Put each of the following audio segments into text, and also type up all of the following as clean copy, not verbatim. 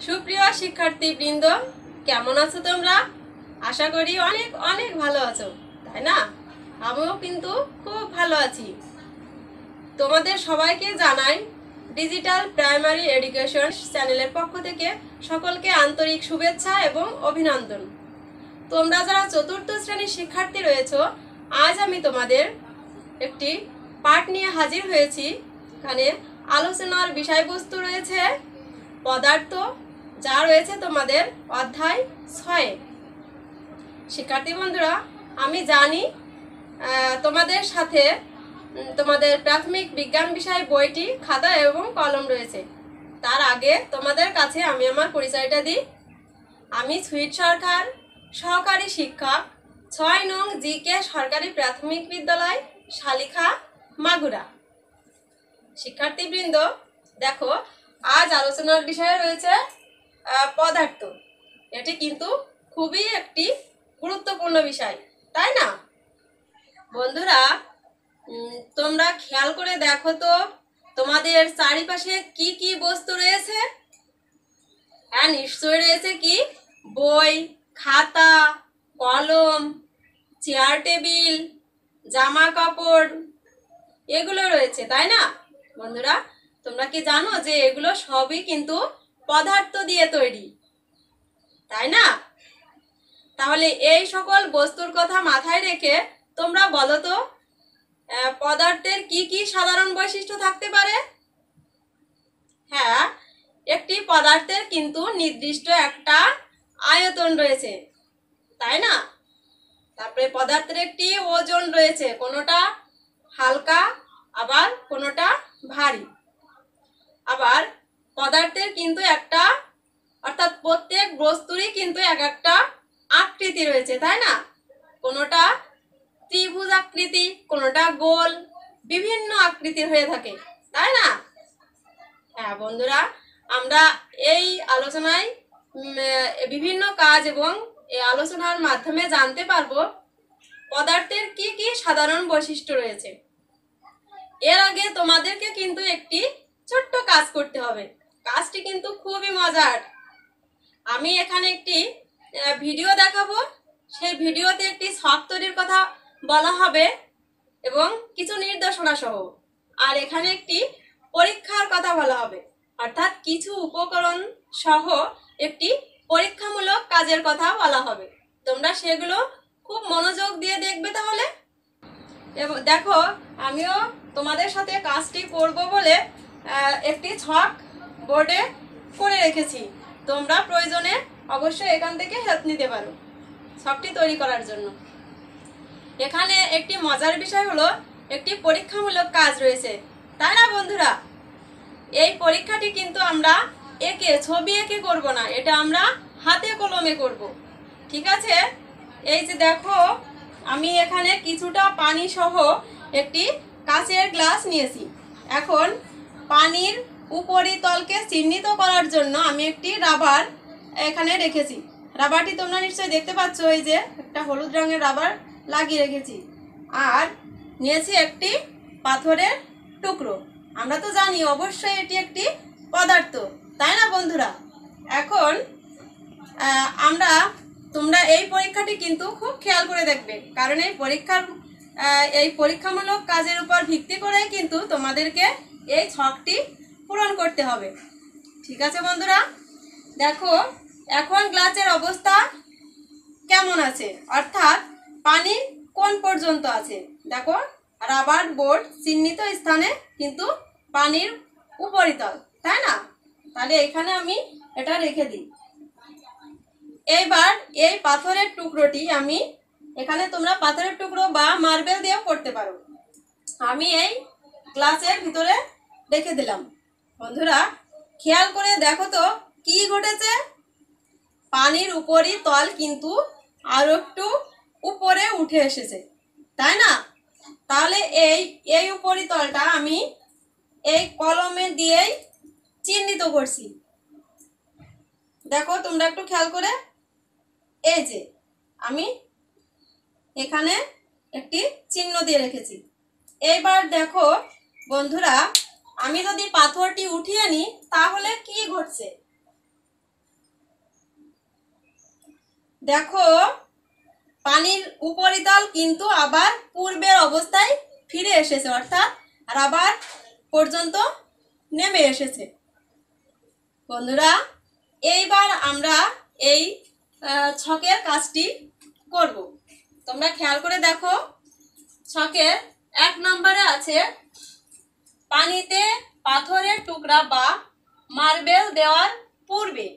সুপ্রিয় শিক্ষার্থীবৃন্দ, কেমন আছো তোমরা? আশা করি অনেক অনেক ভালো আছো, তাই না? আমিও কিন্তু খুব ভালো আছি। তোমাদের সবাইকে জানাই ডিজিটাল প্রাইমারি এডুকেশন চ্যানেলের পক্ষ থেকে সকলকে আন্তরিক শুভেচ্ছা এবং অভিনন্দন। তোমরা যারা চতুর্থ শ্রেণীর শিক্ষার্থী রয়েছো, আজ আমি তোমাদের একটি পাঠ নিয়ে হাজির হয়েছি। এখানে আলোচনার বিষয়বস্তু রয়েছে পদার্থ, যা রয়েছে তোমাদের অধ্যায় 6। শিক্ষার্থী বন্ধুরা, আমি জানি তোমাদের সাথে তোমাদের প্রাথমিক বিজ্ঞান বিষয় বইটি, খাতা এবং কলম রয়েছে। তার আগে তোমাদের কাছে আমি আমার পরিচয়টা দিই। আমি সুইট সরকার, সহকারী শিক্ষক, 6 নং জিকে সরকারি প্রাথমিক বিদ্যালয়, শালিখা, মাগুরা। শিক্ষার্থীবৃন্দ, দেখো, আজ আলোচনার বিষয় রয়েছে পদার্থ। এটি কিন্তু খুবই একটি গুরুত্বপূর্ণ বিষয়, তাই না? বন্ধুরা, তোমরা খেয়াল করে দেখো তো তোমাদের চারিপাশে কি কি বস্তু রয়েছে। হ্যাঁ, নিশ্চয়ই রয়েছে কি বই, খাতা, কলম, চেয়ার টেবিল, জামা কাপড়, এগুলো রয়েছে, তাই না? বন্ধুরা, তোমরা কি জানো যে এগুলো সবই কিন্তু পদার্থ দিয়ে তৈরি, তাই না? তাহলে এই সকল বস্তুর কথা মাথায় রেখে তোমরা বলো তো পদার্থের কি কি সাধারণ বৈশিষ্ট্য থাকতে পারে? হ্যাঁ, একটি পদার্থের কিন্তু নির্দিষ্ট একটা আয়তন রয়েছে, তাই না? তারপরে পদার্থের একটি ওজন রয়েছে, কোনোটা হালকা আবার কোনোটা ভারী। আবার পদার্থের কিন্তু একটা, অর্থাৎ প্রত্যেক বস্তুরই কিন্তু এক একটা আকৃতি রয়েছে, তাই না? কোনোটা ত্রিভুজ আকৃতি, কোনোটা গোল, বিভিন্ন আকৃতির হয়ে থাকে, তাই না? হ্যাঁ বন্ধুরা, আমরা এই আলোচনায় বিভিন্ন কাজ এবং এই আলোচনার মাধ্যমে জানতে পারবো পদার্থের কি কি সাধারণ বৈশিষ্ট্য রয়েছে। এর আগে তোমাদেরকে কিন্তু একটি ছোট্ট কাজ করতে হবে। কাজটি কিন্তু খুবই মজার। আমি এখানে একটি ভিডিও দেখাবো। সেই ভিডিওতে একটি ছক তৈরির কথা বলা হবে এবং কিছু নির্দেশনা সহ। আর এখানে একটি পরীক্ষার কথা বলা হবে, অর্থাৎ কিছু উপকরণ সহ একটি পরীক্ষামূলক কাজের কথা বলা হবে। তোমরা সেগুলো খুব মনোযোগ দিয়ে দেখবে তাহলে। এবং দেখো, আমিও তোমাদের সাথে কাজটি করব বলে একটি ছক বোর্ডে করে রেখেছি। তোমরা প্রয়োজনে অবশ্যই এখান থেকে হেল্প নিতে পারো ছকটি তৈরি করার জন্য। এখানে একটি মজার বিষয় হলো একটি পরীক্ষামূলক কাজ রয়েছে, তাই না বন্ধুরা? এই পরীক্ষাটি কিন্তু আমরা ছবি এঁকে করব না, এটা আমরা হাতে কলমে করব, ঠিক আছে? এই যে দেখো, আমি এখানে কিছুটা পানি সহ একটি কাচের গ্লাস নিয়েছি। এখন পানির উপরিতলকে চিহ্নিত করার জন্য আমি একটি রাবার এখানে রেখেছি। রাবারটি তোমরা নিশ্চয়ই দেখতে পাচ্ছ, এই যে একটা হলুদ রঙের রাবার লাগিয়ে রেখেছি। আর নিয়েছি একটি পাথরের টুকরো। আমরা তো জানি অবশ্যই এটি একটি পদার্থ, তাই না বন্ধুরা? এখন তোমরা এই পরীক্ষাটি কিন্তু খুব খেয়াল করে দেখবে, কারণ এই পরীক্ষামূলক কাজের উপর ভিত্তি করেই কিন্তু তোমাদেরকে এই ছকটি পূরণ করতে হবে, ঠিক আছে বন্ধুরা? দেখো, এখন গ্লাসের অবস্থা কেমন আছে, অর্থাৎ পানি কোন পর্যন্ত আছে। দেখো, রাবার বোর্ড চিহ্নিত স্থানে কিন্তু পানির উপরিতল, তাই না? তাহলে এখানে আমি এটা রেখে দিই। এইবার এই পাথরের টুকরোটি আমি এখানে, তোমরা পাথরের টুকরো বা মার্বেল দিয়েও করতে পারো, আমি এই গ্লাসের ভিতরে রেখে দিলাম। বন্ধুরা, খেয়াল করে দেখো তো কি ঘটেছে। পানির উপরিতল কিন্তু আরো একটু উপরে উঠে এসেছে, তাই না? তাহলে এই উপরিতলটা আমি এই কলমে দিয়েই চিহ্নিত করছি। দেখো তোমরা একটু খেয়াল করে, এই যে আমি এখানে একটি চিহ্ন দিয়ে রেখেছি। এইবার দেখো বন্ধুরা, আমি যদি পাথরটি উঠিয়ে নিই তাহলে কি ঘটছে। দেখো পানির উপরিতল কিন্তু আবার পূর্বের অবস্থায় ফিরে এসেছে, অর্থাৎ রাবার পর্যন্ত নেমে এসেছে। বন্ধুরা, এইবার আমরা এই ছকের কাজটি করব। তোমরা খেয়াল করে দেখো, ছকের 1 নম্বরে আছে পানিতে পাথরের টুকরা বা মার্বেল দেওয়ার পূর্বে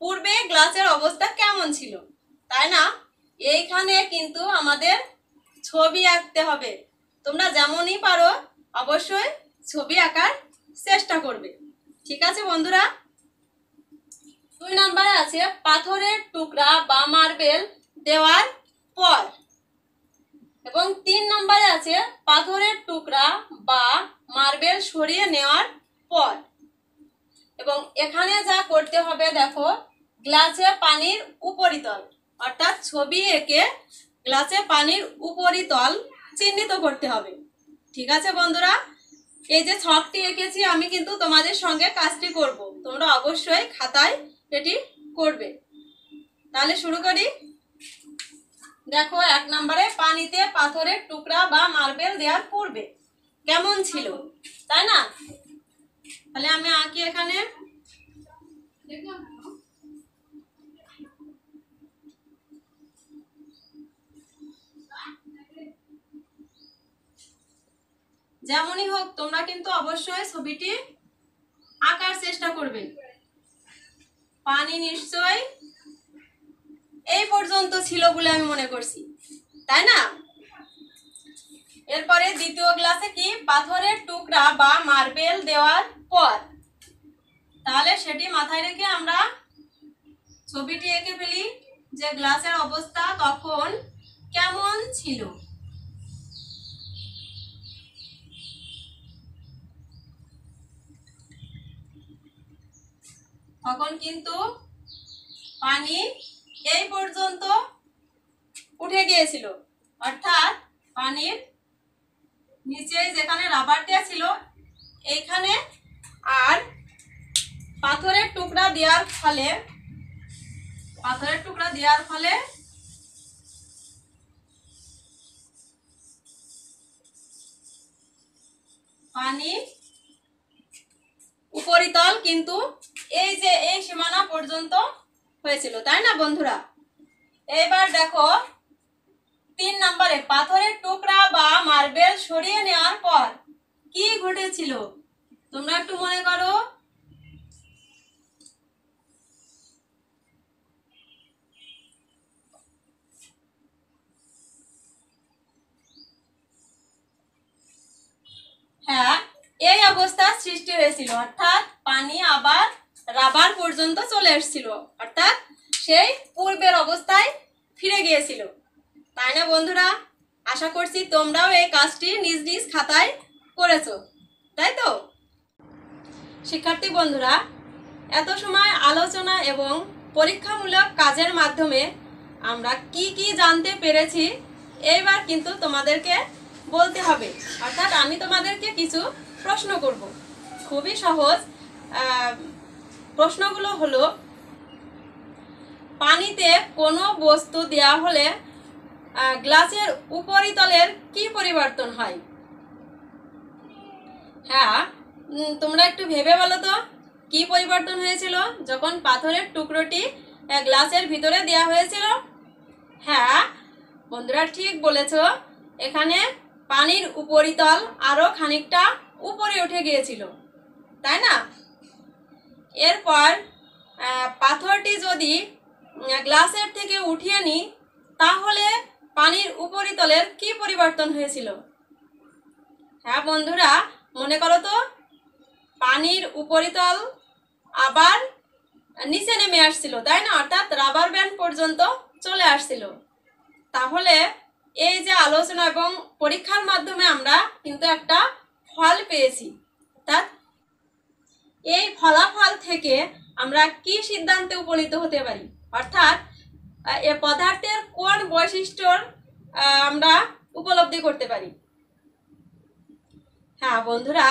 পূর্বে গ্লাসের অবস্থা কেমন ছিল, তাই না? এইখানে কিন্তু আমাদের ছবি আঁকতে হবে। তোমরা যেমনই পারো অবশ্যই ছবি আঁকার চেষ্টা করবে, ঠিক আছে বন্ধুরা? 2 নম্বরে আছে পাথরের টুকরা বা মার্বেল দেওয়ার পর, এবং 3 নম্বরে আছে পাথরের টুকরা বা মার্বেল সরিয়ে নেওয়ার পর। এবং এখানে যা করতে হবে দেখো, গ্লাসে পানির উপরিতল, অর্থাৎ ছবি এঁকে গ্লাসে পানির উপরিতল চিহ্নিত করতে হবে, ঠিক আছে বন্ধুরা? এই যে ছকটি এঁকেছি আমি কিন্তু তোমাদের সঙ্গে কাজটি করব, তোমরা অবশ্যই খাতায় এটি করবে। তাহলে শুরু করি। দেখো 1 নম্বরে পানিতে পাথরের টুকরা বা মার্বেল দেওয়ার পূর্বে কেমন ছিল, তাই না? তাহলে আমি আঁকি এখানে। যেমনই হোক তোমরা কিন্তু অবশ্যই ছবিটি আঁকার চেষ্টা করবে। পানি নিশ্চয় এই পর্যন্ত ছিল বলে আমি মনে করছি, তাই না? এরপরে দ্বিতীয় গ্লাসে কি পাথরের টুকরা বা মার্বেল দেওয়ার পর, তাহলে সেটি মাথায় রেখে আমরা ছবিটি এঁকে ফেলি যে গ্লাসের অবস্থা তখন কেমন ছিল। তখন কিন্তু পানি এই পর্যন্ত উঠে গিয়েছিল, অর্থাৎ পানির নিচে যেখানে রাবারটা ছিল এইখানে, আর পাথরের টুকরা দেওয়ার ফলে পানি উপরিতল কিন্তু এই যে এই সীমানা পর্যন্ত হয়েছিল, তাই না বন্ধুরা? এবার দেখো 3 নম্বরে পাথরের টুকরা বা মার্বেল সরিয়ে নেওয়ার পর কি ঘটেছিল, তোমরা একটু মনে করো। হ্যাঁ, এই অবস্থার সৃষ্টি হয়েছিল, অর্থাৎ পানি আবার রাবার পর্যন্ত চলে এসেছিল, অর্থাৎ সেই পূর্বের অবস্থায় ফিরে গিয়েছিল, তাই না বন্ধুরা? আশা করছি তোমরাও এই কাজটি নিজ নিজ খাতায় করেছো, তাই তো? শিক্ষার্থী বন্ধুরা, এত সময় আলোচনা এবং পরীক্ষামূলক কাজের মাধ্যমে আমরা কি কি জানতে পেরেছি, এইবার কিন্তু তোমাদেরকে বলতে হবে, অর্থাৎ আমি তোমাদেরকে কিছু প্রশ্ন করব। খুবই সহজ প্রশ্নগুলো হলো, পানিতে কোনো বস্তু দেওয়া হলে গ্লাসের উপরিতলের কি পরিবর্তন হয়? হ্যাঁ, তোমরা একটু ভেবে বলো তো কি পরিবর্তন হয়েছিল যখন পাথরের টুকরোটি গ্লাসের ভিতরে দেওয়া হয়েছিল? হ্যাঁ বন্ধুরা, ঠিক বলেছ, এখানে পানির উপরিতল আরো খানিকটা উপরে উঠে গিয়েছিল, তাই না? এরপর পাথরটি যদি গ্লাসের থেকে উঠিয়ে নিই তাহলে পানির উপরিতলের কি পরিবর্তন হয়েছিল? হ্যাঁ বন্ধুরা, মনে করো তো, পানির উপরিতল আবার নিচে নেমে আসছিল, তাই না? অর্থাৎ রাবার ব্যান্ড পর্যন্ত চলে আসছিল। তাহলে এই যে আলোচনা এবং পরীক্ষার মাধ্যমে আমরা কিন্তু একটা ফল পেয়েছি, অর্থাৎ এই ফলাফল থেকে আমরা কি সিদ্ধান্তে উপনীত হতে পারি, অর্থাৎ এ পদার্থের কোন বৈশিষ্ট্যর আমরা উপলব্ধি করতে পারি। হ্যাঁ বন্ধুরা,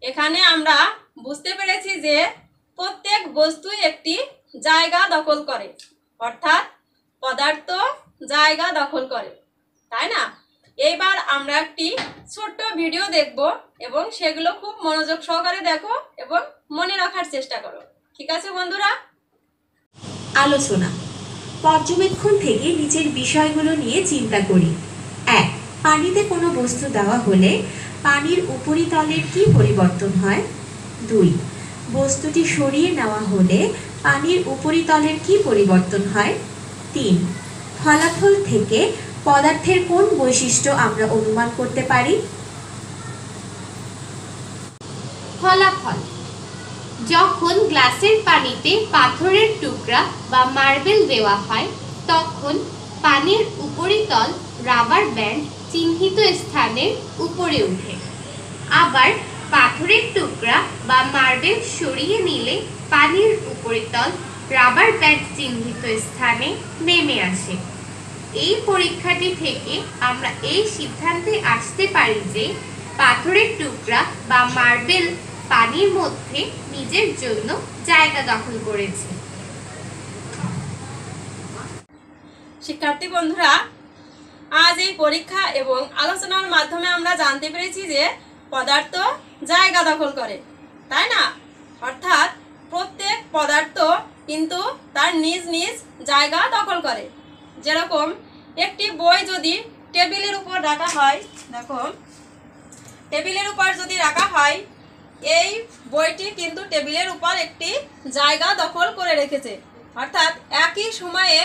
এখানে আমরা বুঝতে পেরেছি যে প্রত্যেক বস্তুই একটি জায়গা দখল করে, অর্থাৎ পদার্থ জায়গা দখল করে, তাই না? এইবার আমরা একটি ছোট্ট ভিডিও দেখব এবং সেগুলো খুব মনোযোগ সহকারে দেখো এবং মনে রাখার চেষ্টা করো। ঠিক আছে বন্ধুরা? আলোচনা। পর্যবেক্ষণ থেকে নিচের বিষয়গুলো নিয়ে চিন্তা করি। 1. পানিতে কোনো বস্তু দেওয়া হলে পানির উপরিতলের কি পরিবর্তন হয়? 2. বস্তুটি সরিয়ে নেওয়া হলে পানির উপরিতলের কি পরিবর্তন হয়? 3. ফলাফল থেকে পদার্থের কোন বৈশিষ্ট্য আমরা অনুমান করতে পারি? ফলাফল: যখন গ্লাসের পানিতে পাথরের টুকরা বা মার্বেল দেওয়া হয় তখন পানির উপরিতল রাবার ব্যান্ড চিহ্নিত স্থানের উপরে ওঠে। আবার পাথরের টুকরা বা মার্বেল সরিয়ে নিলে পানির উপরিতল রাবার ব্যান্ড চিহ্নিত স্থানে নেমে আসে। এই পরীক্ষাটি থেকে আমরা এই সিদ্ধান্তে আসতে পারি যে পাথরের টুকরা বা মার্বেল পানির মধ্যে নিজের জন্য জায়গা দখল করেছে। শিক্ষার্থী বন্ধুরা, আজ এই পরীক্ষা এবং আলোচনার মাধ্যমে আমরা জানতে পেরেছি যে পদার্থ জায়গা দখল করে, তাই না? অর্থাৎ প্রত্যেক পদার্থ কিন্তু তার নিজ নিজ জায়গা দখল করে। যেরকম একটি বই যদি টেবিলের উপর রাখা হয়, দেখো টেবিলের উপর যদি রাখা হয়, এই বইটি কিন্তু টেবিলের উপর একটি জায়গা দখল করে রেখেছে। অর্থাৎ একই সময়ে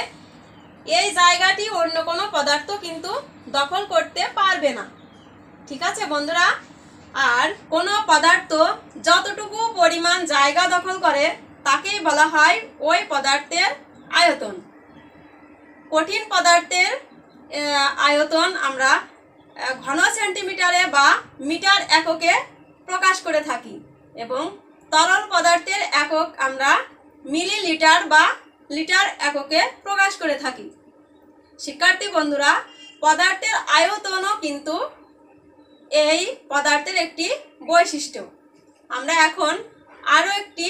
এই জায়গাটি অন্য কোনো পদার্থ কিন্তু দখল করতে পারবে না। ঠিক আছে বন্ধুরা? আর কোনো পদার্থ যতটুকু পরিমাণ জায়গা দখল করে তাকেই বলা হয় ওই পদার্থের আয়তন। কঠিন পদার্থের আয়তন আমরা ঘন সেন্টিমিটারে বা মিটার এককে প্রকাশ করে থাকি এবং তরল পদার্থের একক আমরা মিলিলিটার বা লিটার এককে প্রকাশ করে থাকি। শিক্ষার্থী বন্ধুরা, পদার্থের আয়তনও কিন্তু এই পদার্থের একটি বৈশিষ্ট্য। আমরা এখন আরও একটি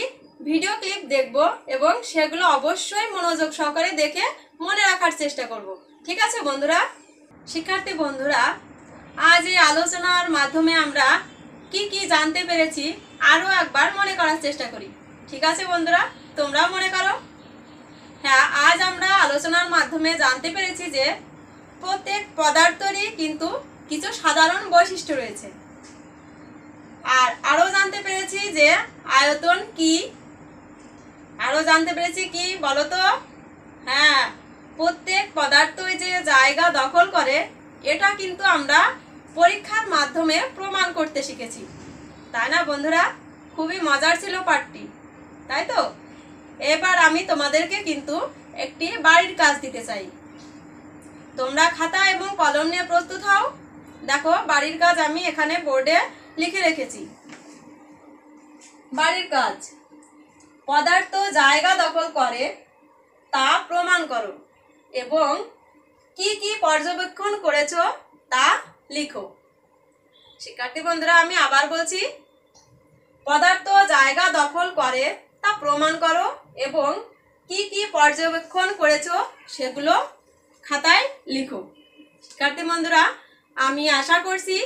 ভিডিও ক্লিপ দেখব এবং সেগুলো অবশ্যই মনোযোগ সহকারে দেখে মনে রাখার চেষ্টা করব। ঠিক আছে বন্ধুরা? শিক্ষার্থী বন্ধুরা, আজ এই আলোচনার মাধ্যমে আমরা কি কি জানতে পেরেছি আরও একবার মনে করার চেষ্টা করি। ঠিক আছে বন্ধুরা? তোমরাও মনে করো। হ্যাঁ, আজ আমরা আলোচনার মাধ্যমে জানতে পেরেছি যে প্রত্যেক পদার্থেরই কিন্তু কিছু সাধারণ বৈশিষ্ট্য রয়েছে। আর আরও জানতে পেরেছি যে আয়তন কি। আরও জানতে পেরেছি কি বলো তো? হ্যাঁ, প্রত্যেক পদার্থই যে জায়গা দখল করে এটা কিন্তু আমরা পরীক্ষার মাধ্যমে প্রমাণ করতে শিখেছি, তাই না বন্ধুরা? খুবই মজার ছিল পাঠটি, তাই তো? এবার আমি তোমাদেরকে কিন্তু একটি বাড়ির কাজ দিতে চাই। তোমরা খাতা এবং কলম নিয়ে প্রস্তুত হও। দেখো, বাড়ির কাজ আমি এখানে বোর্ডে লিখে রেখেছি। বাড়ির কাজ: পদার্থ জায়গা দখল করে তা প্রমাণ করো এবং কি কি পর্যবেক্ষণ করেছো তা লিখো। শিক্ষার্থী বন্ধুরা, আমি আবার বলছি, পদার্থ জায়গা দখল করে তা প্রমাণ করো এবং কি কি পর্যবেক্ষণ করেছো সেগুলো খাতায় লিখো। শিক্ষার্থী বন্ধুরা, আমি আশা করছি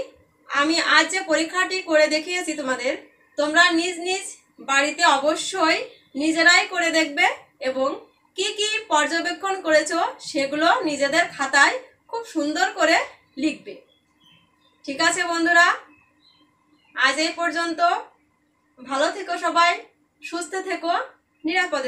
আমি আজ যে পরীক্ষাটি করে দেখিয়েছি তোমাদের, তোমরা নিজ নিজ বাড়িতে অবশ্যই নিজেরাই করে দেখবে এবং কি কি পর্যবেক্ষণ করেছো সেগুলো নিজেদের খাতায় খুব সুন্দর করে লিখবে। ঠিক আছে বন্ধুরা? আজ এই পর্যন্ত। ভালো থেকো সবাই, সুস্থ থেকো, নিরাপদে